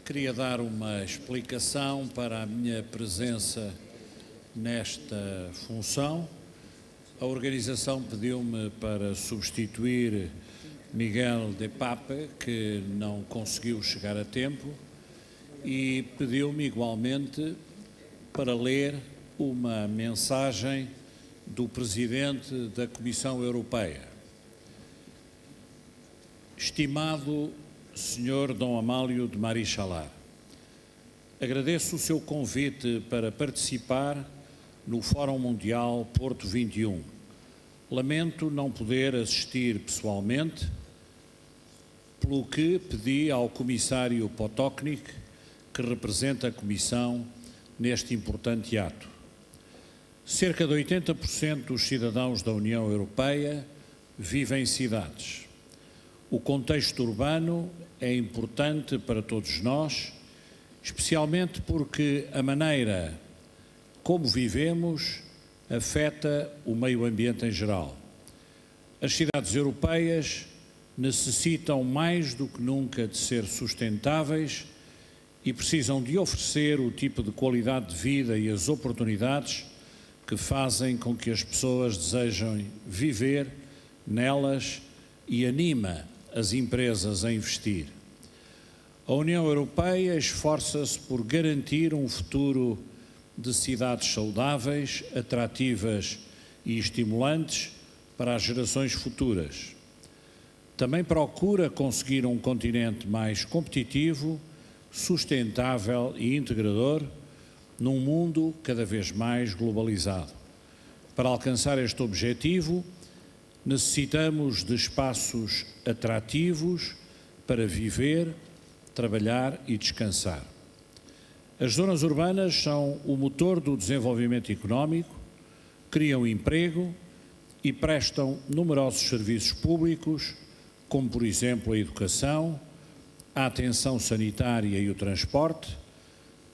Queria dar uma explicação para a minha presença nesta função. A organização pediu-me para substituir Miguel de Pape, que não conseguiu chegar a tempo, e pediu-me igualmente para ler uma mensagem do Presidente da Comissão Europeia. Estimado Sr. Dom Amálio de Marichalar, agradeço o seu convite para participar no Fórum Mundial Porto 21. Lamento não poder assistir pessoalmente, pelo que pedi ao Comissário Potočnik, que representa a Comissão neste importante ato. Cerca de 80% dos cidadãos da União Europeia vivem em cidades. O contexto urbano é importante para todos nós, especialmente porque a maneira como vivemos afeta o meio ambiente em geral. As cidades europeias necessitam mais do que nunca de ser sustentáveis e precisam de oferecer o tipo de qualidade de vida e as oportunidades que fazem com que as pessoas desejem viver nelas e anima as empresas a investir. A União Europeia esforça-se por garantir um futuro de cidades saudáveis, atrativas e estimulantes para as gerações futuras. Também procura conseguir um continente mais competitivo, sustentável e integrador num mundo cada vez mais globalizado. Para alcançar este objetivo, necessitamos de espaços atrativos para viver, trabalhar e descansar. As zonas urbanas são o motor do desenvolvimento económico, criam emprego e prestam numerosos serviços públicos, como por exemplo a educação, a atenção sanitária e o transporte,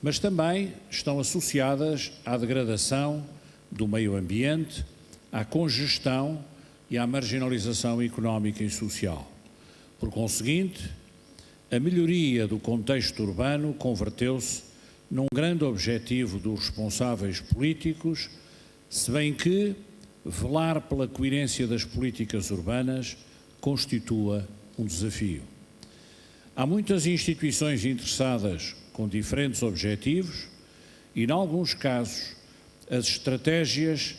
mas também estão associadas à degradação do meio ambiente, à congestão e à marginalização económica e social. Por conseguinte, a melhoria do contexto urbano converteu-se num grande objetivo dos responsáveis políticos, se bem que velar pela coerência das políticas urbanas constitua um desafio. Há muitas instituições interessadas com diferentes objetivos e, em alguns casos, as estratégias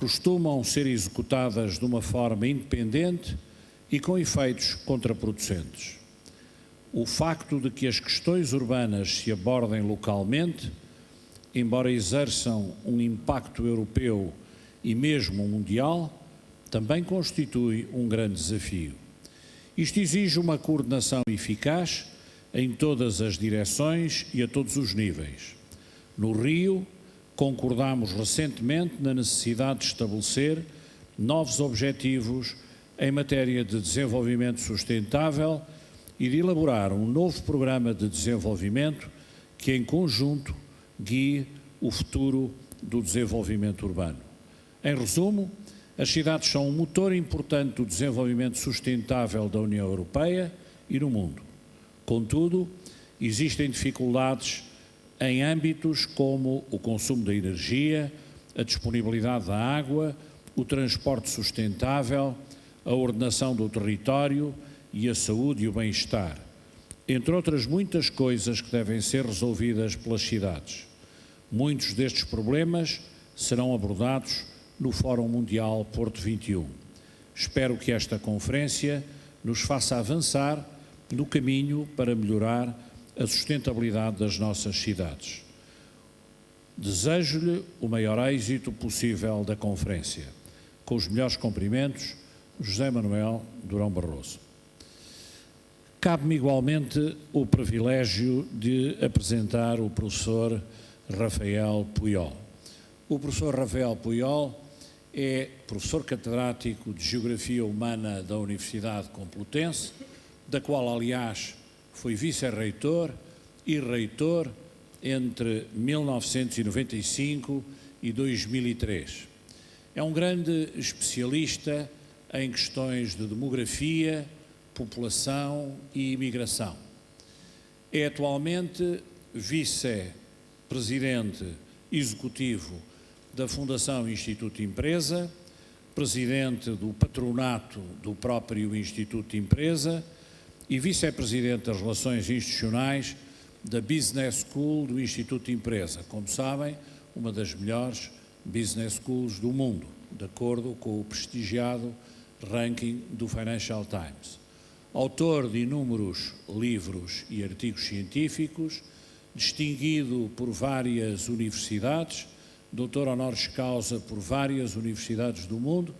costumam ser executadas de uma forma independente e com efeitos contraproducentes. O facto de que as questões urbanas se abordem localmente, embora exerçam um impacto europeu e mesmo mundial, também constitui um grande desafio. Isto exige uma coordenação eficaz em todas as direções e a todos os níveis. No Rio, concordámos recentemente na necessidade de estabelecer novos objetivos em matéria de desenvolvimento sustentável e de elaborar um novo programa de desenvolvimento que, em conjunto, guie o futuro do desenvolvimento urbano. Em resumo, as cidades são um motor importante do desenvolvimento sustentável da União Europeia e no mundo. Contudo, existem dificuldades em âmbitos como o consumo da energia, a disponibilidade da água, o transporte sustentável, a ordenação do território e a saúde e o bem-estar, entre outras muitas coisas que devem ser resolvidas pelas cidades. Muitos destes problemas serão abordados no Fórum Mundial Porto 21. Espero que esta conferência nos faça avançar no caminho para melhorar a sustentabilidade das nossas cidades. Desejo-lhe o maior êxito possível da conferência. Com os melhores cumprimentos, José Manuel Durão Barroso. Cabe-me igualmente o privilégio de apresentar o professor Rafael Puyol. O professor Rafael Puyol é professor catedrático de Geografia Humana da Universidade Complutense, da qual, aliás, foi vice-reitor e reitor entre 1995 e 2003. É um grande especialista em questões de demografia, população e imigração. É atualmente vice-presidente executivo da Fundação Instituto Empresa, presidente do patronato do próprio Instituto Empresa e vice-presidente das Relações Institucionais da Business School do Instituto Empresa. Como sabem, uma das melhores business schools do mundo, de acordo com o prestigiado ranking do Financial Times. Autor de inúmeros livros e artigos científicos, distinguido por várias universidades, doutor honoris causa por várias universidades do mundo,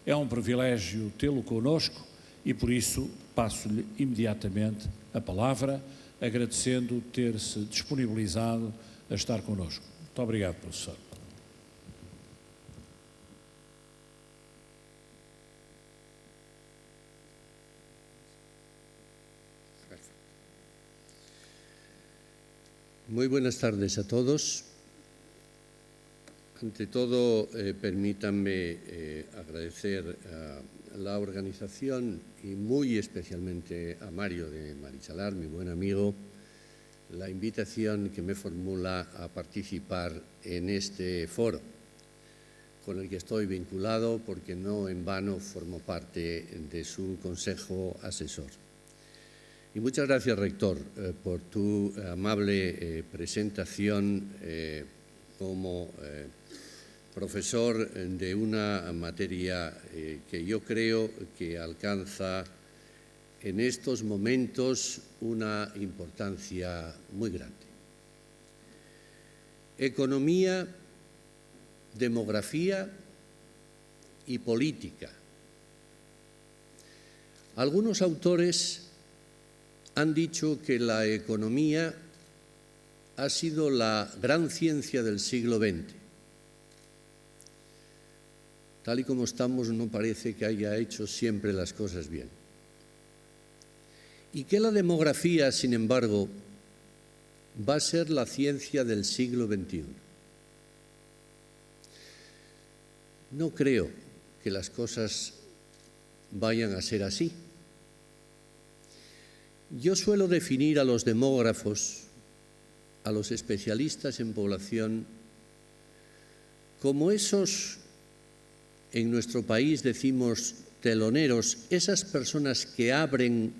é um privilégio tê-lo connosco e, por isso, passo-lhe imediatamente a palavra, agradecendo ter-se disponibilizado a estar connosco. Muito obrigado, professor. Muy buenas tardes a todos. Ante todo, permítanme agradecer a la organización y muy especialmente a Mario de Marichalar, mi buen amigo, la invitación que me formula a participar en este foro, con el que estoy vinculado porque no en vano formo parte de su consejo asesor. Y muchas gracias, rector, por tu amable presentación como profesor de una materia que yo creo que alcanza en estos momentos una importancia muy grande. Economía, demografía y política. Algunos autores han dicho que la economía ha sido la gran ciencia del siglo XX. Tal y como estamos, no parece que haya hecho siempre las cosas bien. Y que la demografía, sin embargo, va a ser la ciencia del siglo XXI. No creo que las cosas vayan a ser así. Yo suelo definir a los demógrafos, a los especialistas en población, como esos, en nuestro país decimos teloneros, esas personas que abren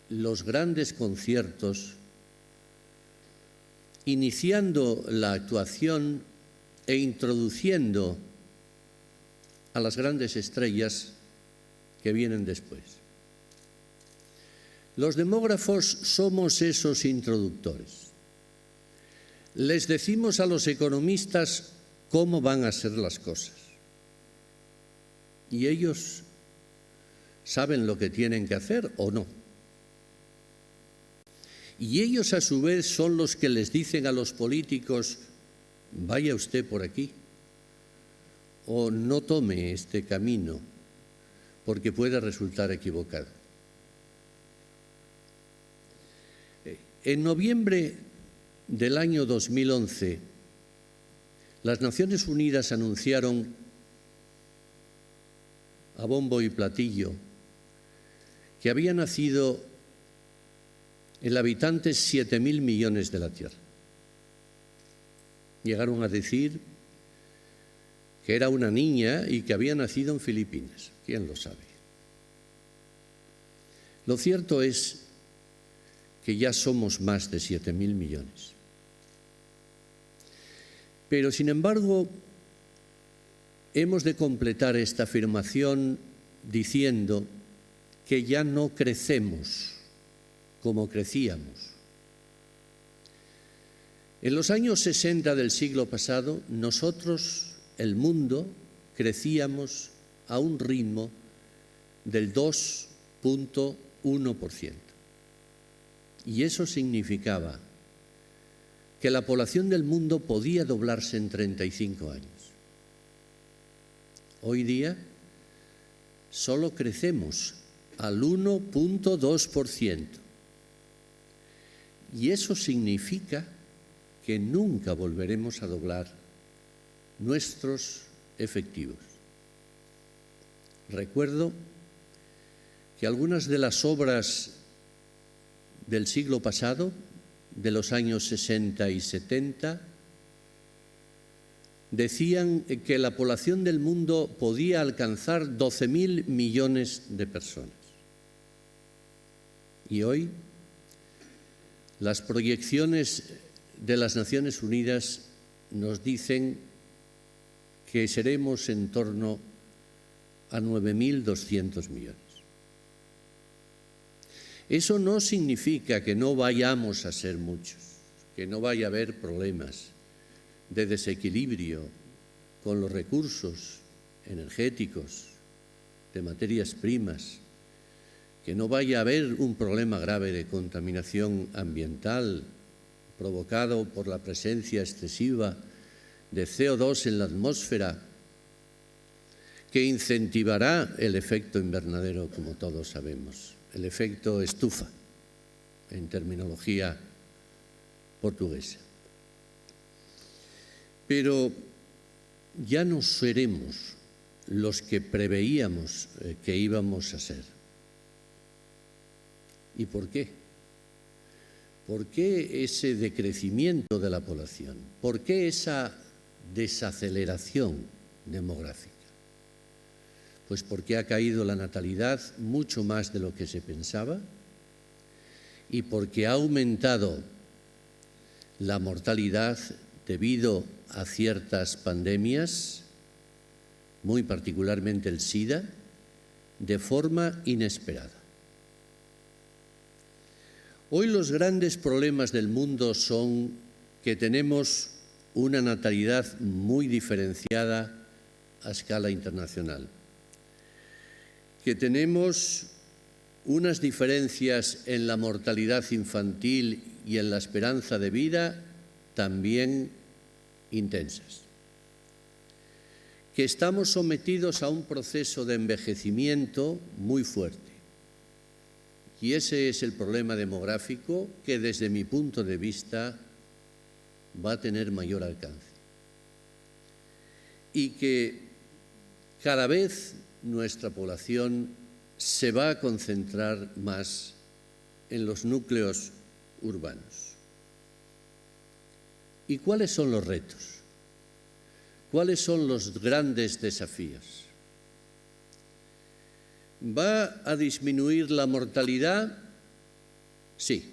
los grandes conciertos, iniciando la actuación e introduciendo a las grandes estrellas que vienen después. Los demógrafos somos esos introductores. Les decimos a los economistas cómo van a ser las cosas. Y ellos saben lo que tienen que hacer o no. Y ellos a su vez son los que les dicen a los políticos, vaya usted por aquí, o no tome este camino, porque puede resultar equivocado. En noviembre del año 2011, las Naciones Unidas anunciaron a bombo y platillo que había nacido el habitante 7.000 millones de la Tierra. Llegaron a decir que era una niña y que había nacido en Filipinas. ¿Quién lo sabe? Lo cierto es que ya somos más de 7.000 millones. Pero, sin embargo, hemos de completar esta afirmación diciendo que ya no crecemos como crecíamos. En los años 60 del siglo pasado, nosotros, el mundo, crecíamos a un ritmo del 2,1%. Y eso significaba que la población del mundo podía doblarse en 35 años. Hoy día solo crecemos al 1,2%. Y eso significa que nunca volveremos a doblar nuestros efectivos. Recuerdo que algunas de las obras del siglo pasado, de los años 60 y 70, decían que la población del mundo podía alcanzar 12.000 millones de personas. Y hoy, las proyecciones de las Naciones Unidas nos dicen que seremos en torno a 9.200 millones. Eso no significa que no vayamos a ser muchos, que no vaya a haber problemas de desequilibrio con los recursos energéticos, de materias primas, que no vaya a haber un problema grave de contaminación ambiental provocado por la presencia excesiva de CO2 en la atmósfera, que incentivará el efecto invernadero, como todos sabemos, el efecto estufa, en terminología portuguesa. Pero ya no seremos los que preveíamos que íbamos a ser. ¿Y por qué? ¿Por qué ese decrecimiento de la población? ¿Por qué esa desaceleración demográfica? Pues porque ha caído la natalidad mucho más de lo que se pensaba y porque ha aumentado la mortalidad debido a ciertas pandemias, muy particularmente el SIDA, de forma inesperada. Hoy los grandes problemas del mundo son que tenemos una natalidad muy diferenciada a escala internacional, que tenemos unas diferencias en la mortalidad infantil y en la esperanza de vida también intensas, que estamos sometidos a un proceso de envejecimiento muy fuerte. Y ese es el problema demográfico que, desde mi punto de vista, va a tener mayor alcance. Y que cada vez nuestra población se va a concentrar más en los núcleos urbanos. ¿Y cuáles son los retos? ¿Cuáles son los grandes desafíos? ¿Va a disminuir la mortalidad? Sí.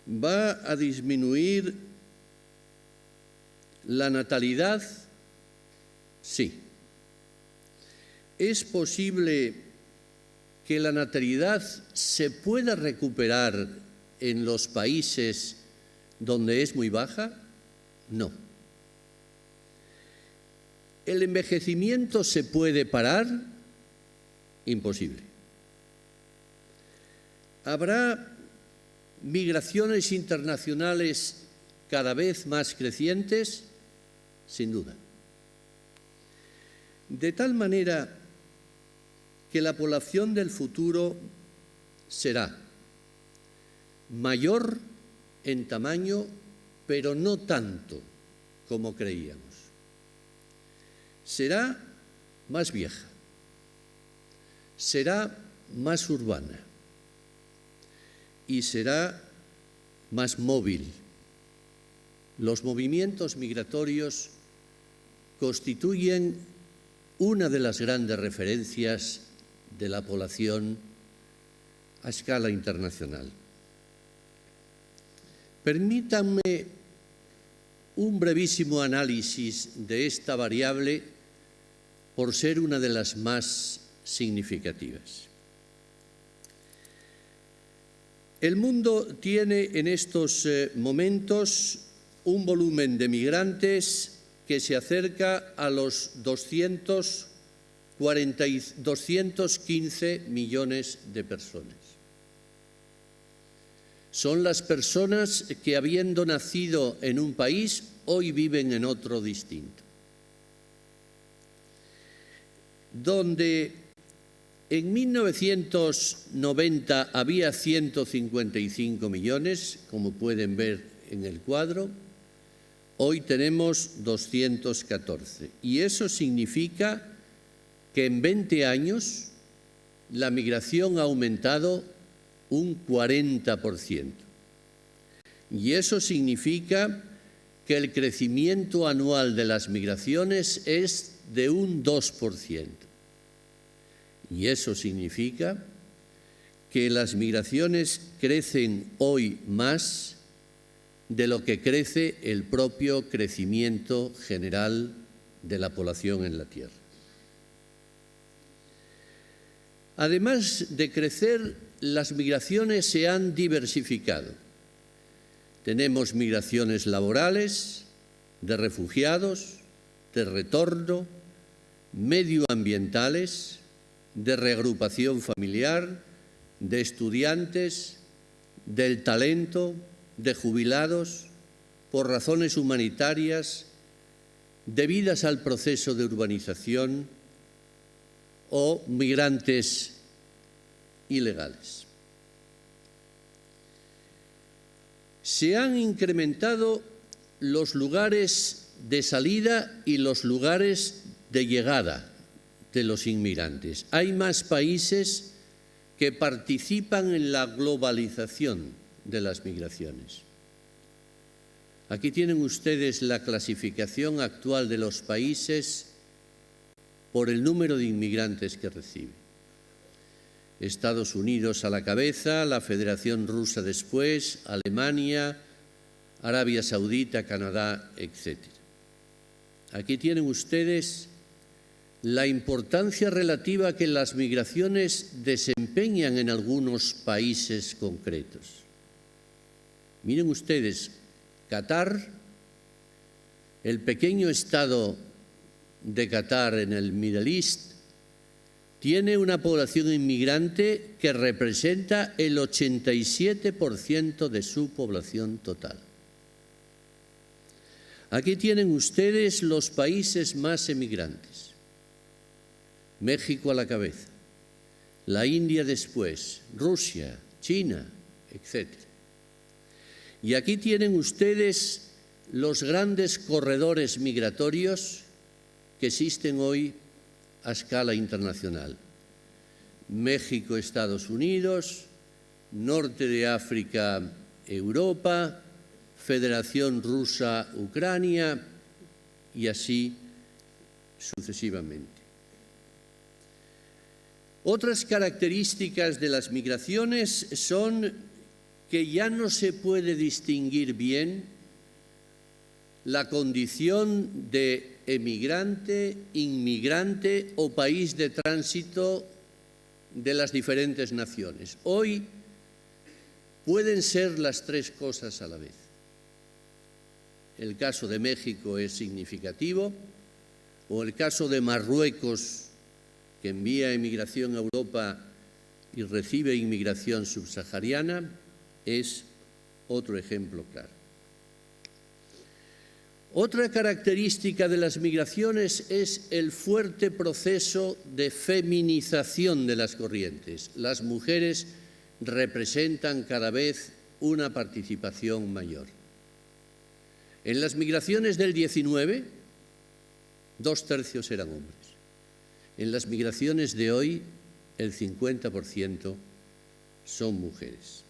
¿Va a disminuir la natalidad? Sí. ¿Es posible que la natalidad se pueda recuperar en los países donde es muy baja? No. ¿El envejecimiento se puede parar? Imposible. ¿Habrá migraciones internacionales cada vez más crecientes? Sin duda. De tal manera que la población del futuro será mayor en tamaño, pero no tanto como creíamos. Será más vieja, será más urbana y será más móvil. Los movimientos migratorios constituyen una de las grandes referencias de la población a escala internacional. Permítanme un brevísimo análisis de esta variable por ser una de las más significativas. El mundo tiene en estos momentos un volumen de migrantes que se acerca a los 215 millones de personas. Son las personas que, habiendo nacido en un país, hoy viven en otro distinto. Donde en 1990 había 155 millones, como pueden ver en el cuadro, hoy tenemos 214. Y eso significa que en 20 años la migración ha aumentado un 40%. Y eso significa que el crecimiento anual de las migraciones es de un 2%. Y eso significa que las migraciones crecen hoy más de lo que crece el propio crecimiento general de la población en la Tierra. Además de crecer, las migraciones se han diversificado. Tenemos migraciones laborales, de refugiados, de retorno, medioambientales, de reagrupación familiar, de estudiantes, del talento, de jubilados, por razones humanitarias, debidas al proceso de urbanización o migrantes ilegales. Se han incrementado los lugares de salida y los lugares de llegada de los inmigrantes. Hay más países que participan en la globalización de las migraciones. Aquí tienen ustedes la clasificación actual de los países por el número de inmigrantes que recibe. Estados Unidos a la cabeza, la Federación Rusa después, Alemania, Arabia Saudita, Canadá, etc. Aquí tienen ustedes la importancia relativa que las migraciones desempeñan en algunos países concretos. Miren ustedes, Qatar, el pequeño estado de Qatar en el Middle East, tiene una población inmigrante que representa el 87% de su población total. Aquí tienen ustedes los países más emigrantes. México a la cabeza, la India después, Rusia, China, etc. Y aquí tienen ustedes los grandes corredores migratorios que existen hoy a escala internacional. México, Estados Unidos, norte de África, Europa, Federación Rusa, Ucrania y así sucesivamente. Otras características de las migraciones son que ya no se puede distinguir bien la condición de emigrante, inmigrante o país de tránsito de las diferentes naciones. Hoy pueden ser las tres cosas a la vez. El caso de México es significativo, o el caso de Marruecos, que envía emigración a Europa y recibe inmigración subsahariana, es otro ejemplo claro. Otra característica de las migraciones es el fuerte proceso de feminización de las corrientes. Las mujeres representan cada vez una participación mayor. En las migraciones del 19, 2/3 eran hombres. En las migraciones de hoy, el 50% son mujeres.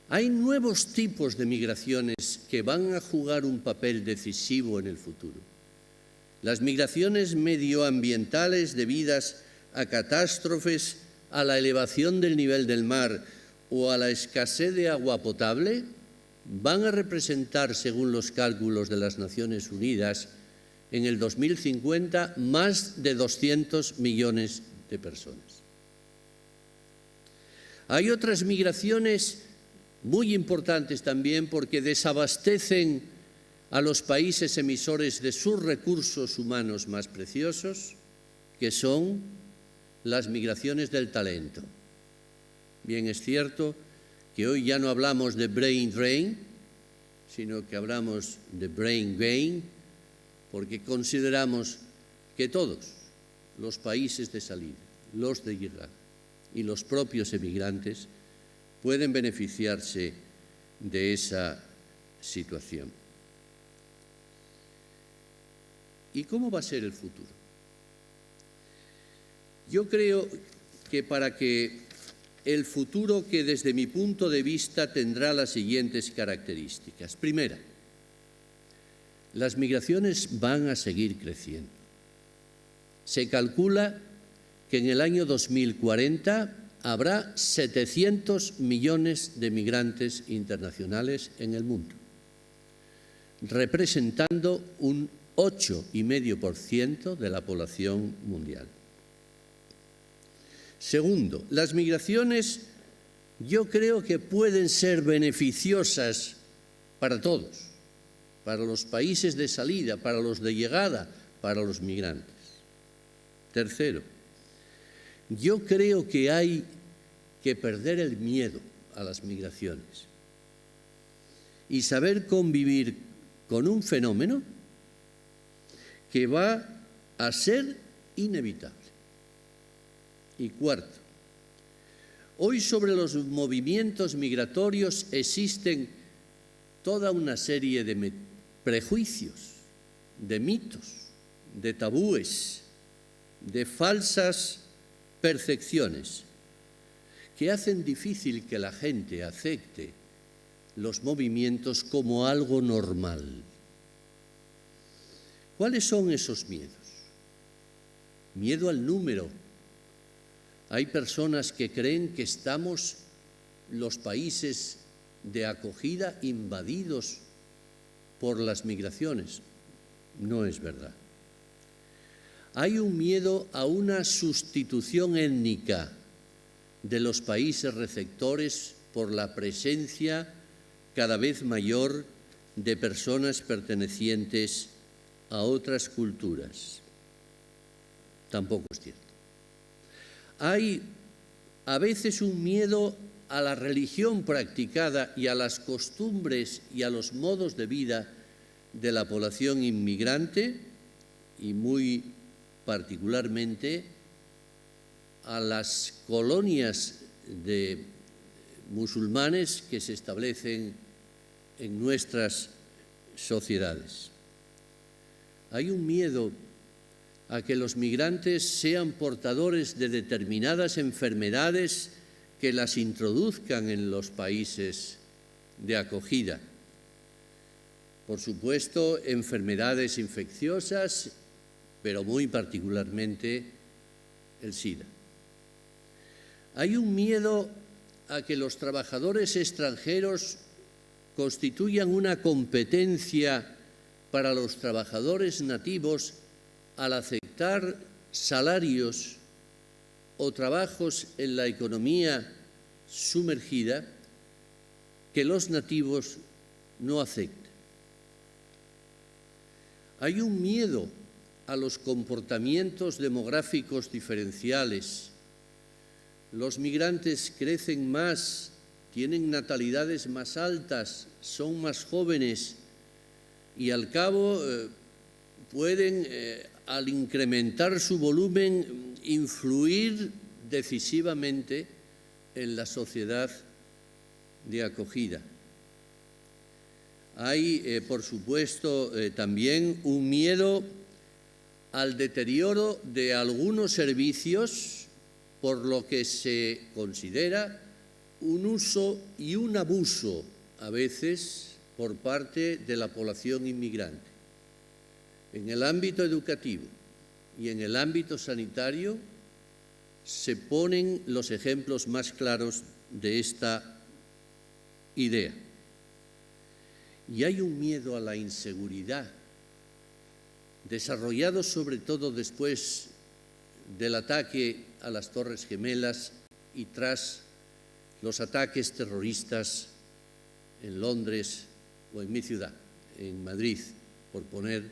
Hay nuevos tipos de migraciones que van a jugar un papel decisivo en el futuro. Las migraciones medioambientales debidas a catástrofes, a la elevación del nivel del mar o a la escasez de agua potable van a representar, según los cálculos de las Naciones Unidas, en el 2050 más de 200 millones de personas. Hay otras migraciones muy importantes también porque desabastecen a los países emisores de sus recursos humanos más preciosos, que son las migraciones del talento. Bien, es cierto que hoy ya no hablamos de brain drain, sino que hablamos de brain gain, porque consideramos que todos los países de salida, los de llegada y los propios emigrantes pueden beneficiarse de esa situación. ¿Y cómo va a ser el futuro? Yo creo que para que el futuro que desde mi punto de vista tendrá las siguientes características. Primera, las migraciones van a seguir creciendo. Se calcula que en el año 2040 habrá 700 millones de migrantes internacionales en el mundo, representando un 8,5% de la población mundial. Segundo, las migraciones yo creo que pueden ser beneficiosas para todos, para los países de salida, para los de llegada, para los migrantes. Tercero, yo creo que hay que perder el miedo a las migraciones y saber convivir con un fenómeno que va a ser inevitable. Y cuarto, hoy sobre los movimientos migratorios existen toda una serie de prejuicios, de mitos, de tabúes, de falsas percepciones que hacen difícil que la gente acepte los movimientos como algo normal. ¿Cuáles son esos miedos? Miedo al número. Hay personas que creen que estamos, los países de acogida, invadidos por las migraciones. No es verdad. Hay un miedo a una sustitución étnica de los países receptores por la presencia cada vez mayor de personas pertenecientes a otras culturas. Tampoco es cierto. Hay a veces un miedo a la religión practicada y a las costumbres y a los modos de vida de la población inmigrante y muy particularmente a las colonias de musulmanes que se establecen en nuestras sociedades. Hay un miedo a que los migrantes sean portadores de determinadas enfermedades que las introduzcan en los países de acogida. Por supuesto, enfermedades infecciosas, pero muy particularmente el SIDA. Hay un miedo a que los trabajadores extranjeros constituyan una competencia para los trabajadores nativos al aceptar salarios o trabajos en la economía sumergida que los nativos no aceptan. Hay un miedo a los comportamientos demográficos diferenciales. Los migrantes crecen más, tienen natalidades más altas, son más jóvenes y al cabo pueden, al incrementar su volumen, influir decisivamente en la sociedad de acogida. Hay, por supuesto, también un miedo al deterioro de algunos servicios, por lo que se considera un uso y un abuso, a veces, por parte de la población inmigrante. En el ámbito educativo y en el ámbito sanitario se ponen los ejemplos más claros de esta idea. Y hay un miedo a la inseguridad, desarrollado sobre todo después del ataque a las Torres Gemelas y tras los ataques terroristas en Londres o en mi ciudad, en Madrid, por poner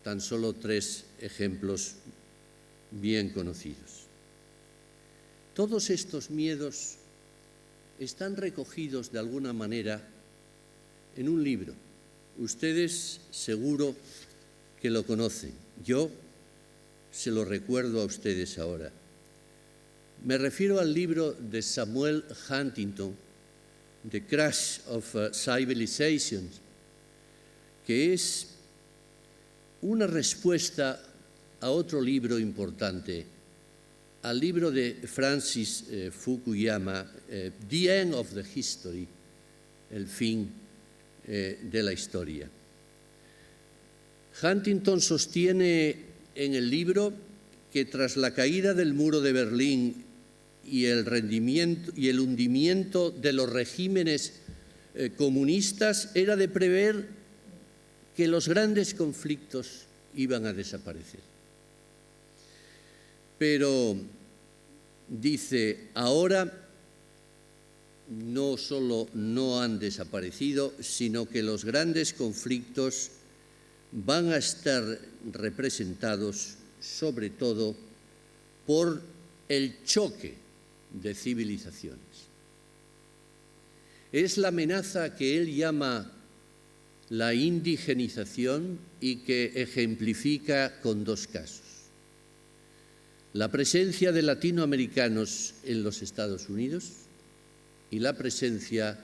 tan solo 3 ejemplos bien conocidos. Todos estos miedos están recogidos de alguna manera en un libro. Ustedes seguro que lo conocen. Yo se lo recuerdo a ustedes ahora. Me refiero al libro de Samuel Huntington, The Crash of Civilizations, que es una respuesta a otro libro importante al libro de Francis Fukuyama, The End of the History, el fin de la historia. Huntington sostiene en el libro que tras la caída del muro de Berlín y el hundimiento de los regímenes comunistas, era de prever que los grandes conflictos iban a desaparecer. Pero, dice, ahora no solo no han desaparecido, sino que los grandes conflictos van a estar representados sobre todo por el choque de civilizaciones. Es la amenaza que él llama la indigenización y que ejemplifica con dos casos. La presencia de latinoamericanos en los Estados Unidos y la presencia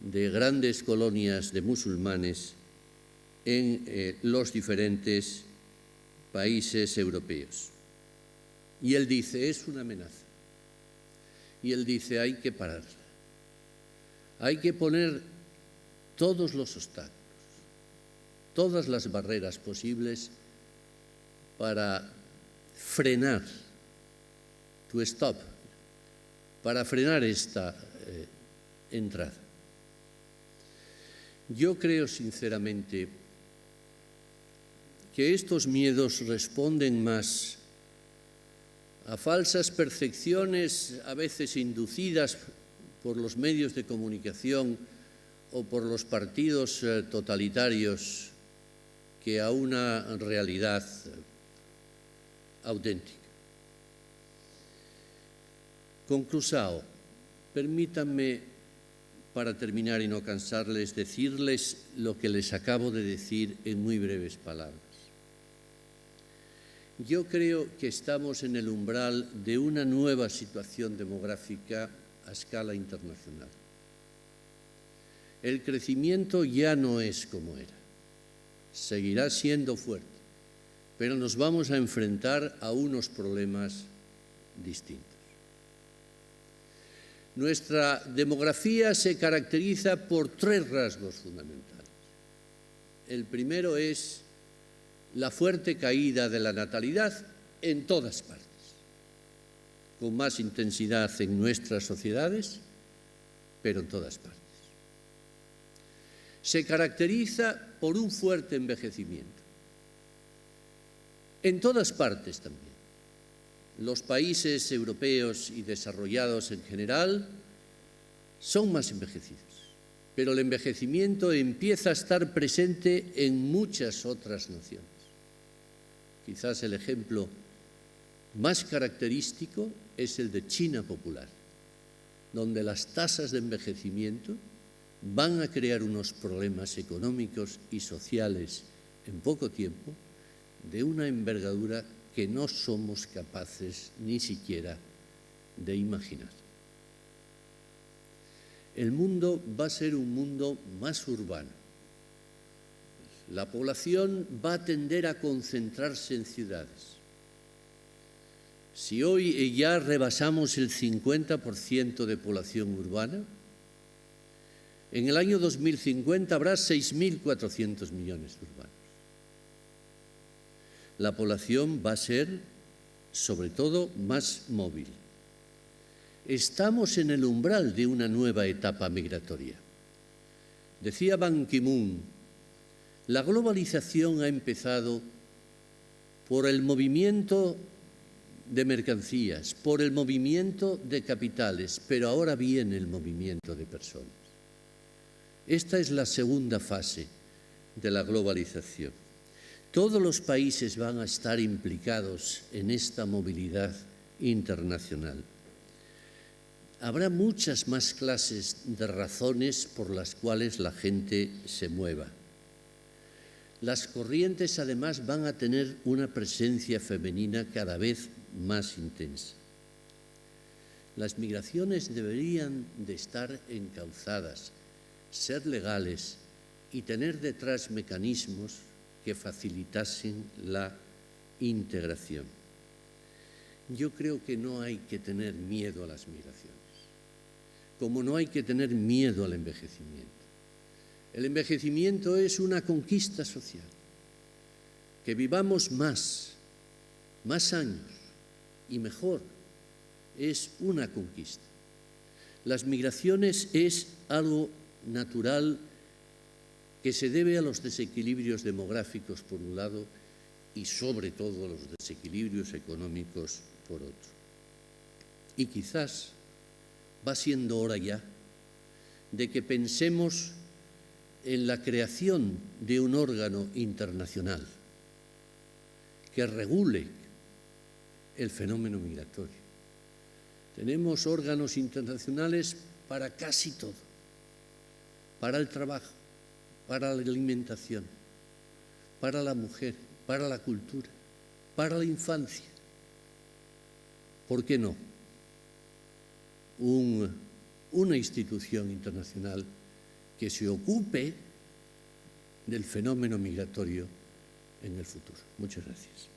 de grandes colonias de musulmanes en los diferentes países europeos. Y él dice, es una amenaza. Y él dice, hay que pararla. Hay que poner todos los obstáculos, todas las barreras posibles para frenar, to stop, para frenar esta entrada. Yo creo sinceramente que estos miedos responden más a falsas percepciones, a veces inducidas por los medios de comunicación o por los partidos totalitarios, que a una realidad auténtica. Conclusao, permítanme, para terminar y no cansarles, decirles lo que les acabo de decir en muy breves palabras. Yo creo que estamos en el umbral de una nueva situación demográfica a escala internacional. El crecimiento ya no es como era, seguirá siendo fuerte, pero nos vamos a enfrentar a unos problemas distintos. Nuestra demografía se caracteriza por tres rasgos fundamentales. El primero es la fuerte caída de la natalidad en todas partes, con más intensidad en nuestras sociedades, pero en todas partes. Se caracteriza por un fuerte envejecimiento, en todas partes también. Los países europeos y desarrollados en general son más envejecidos, pero el envejecimiento empieza a estar presente en muchas otras naciones. Quizás el ejemplo más característico es el de China popular, donde las tasas de envejecimiento van a crear unos problemas económicos y sociales en poco tiempo de una envergadura que no somos capaces ni siquiera de imaginar. El mundo va a ser un mundo más urbano. La población va a tender a concentrarse en ciudades. Si hoy ya rebasamos el 50% de población urbana, en el año 2050 habrá 6.400 millones de urbanos. La población va a ser, sobre todo, más móvil. Estamos en el umbral de una nueva etapa migratoria. Decía Ban Ki-moon, la globalización ha empezado por el movimiento de mercancías, por el movimiento de capitales, pero ahora viene el movimiento de personas. Esta es la segunda fase de la globalización. Todos los países van a estar implicados en esta movilidad internacional. Habrá muchas más clases de razones por las cuales la gente se mueva. Las corrientes, además, van a tener una presencia femenina cada vez más intensa. Las migraciones deberían de estar encauzadas, ser legales y tener detrás mecanismos que facilitasen la integración. yo creo que no hay que tener miedo a las migraciones, como no hay que tener miedo al envejecimiento. El envejecimiento es una conquista social. Que vivamos más años y mejor es una conquista. Las migraciones es algo natural que se debe a los desequilibrios demográficos por un lado y sobre todo a los desequilibrios económicos por otro. Y quizás va siendo hora ya de que pensemos en la creación de un órgano internacional que regule el fenómeno migratorio. Tenemos órganos internacionales para casi todo, para el trabajo, para la alimentación, para la mujer, para la cultura, para la infancia. ¿Por qué no? Una institución internacional que se ocupe del fenómeno migratorio en el futuro. Muchas gracias.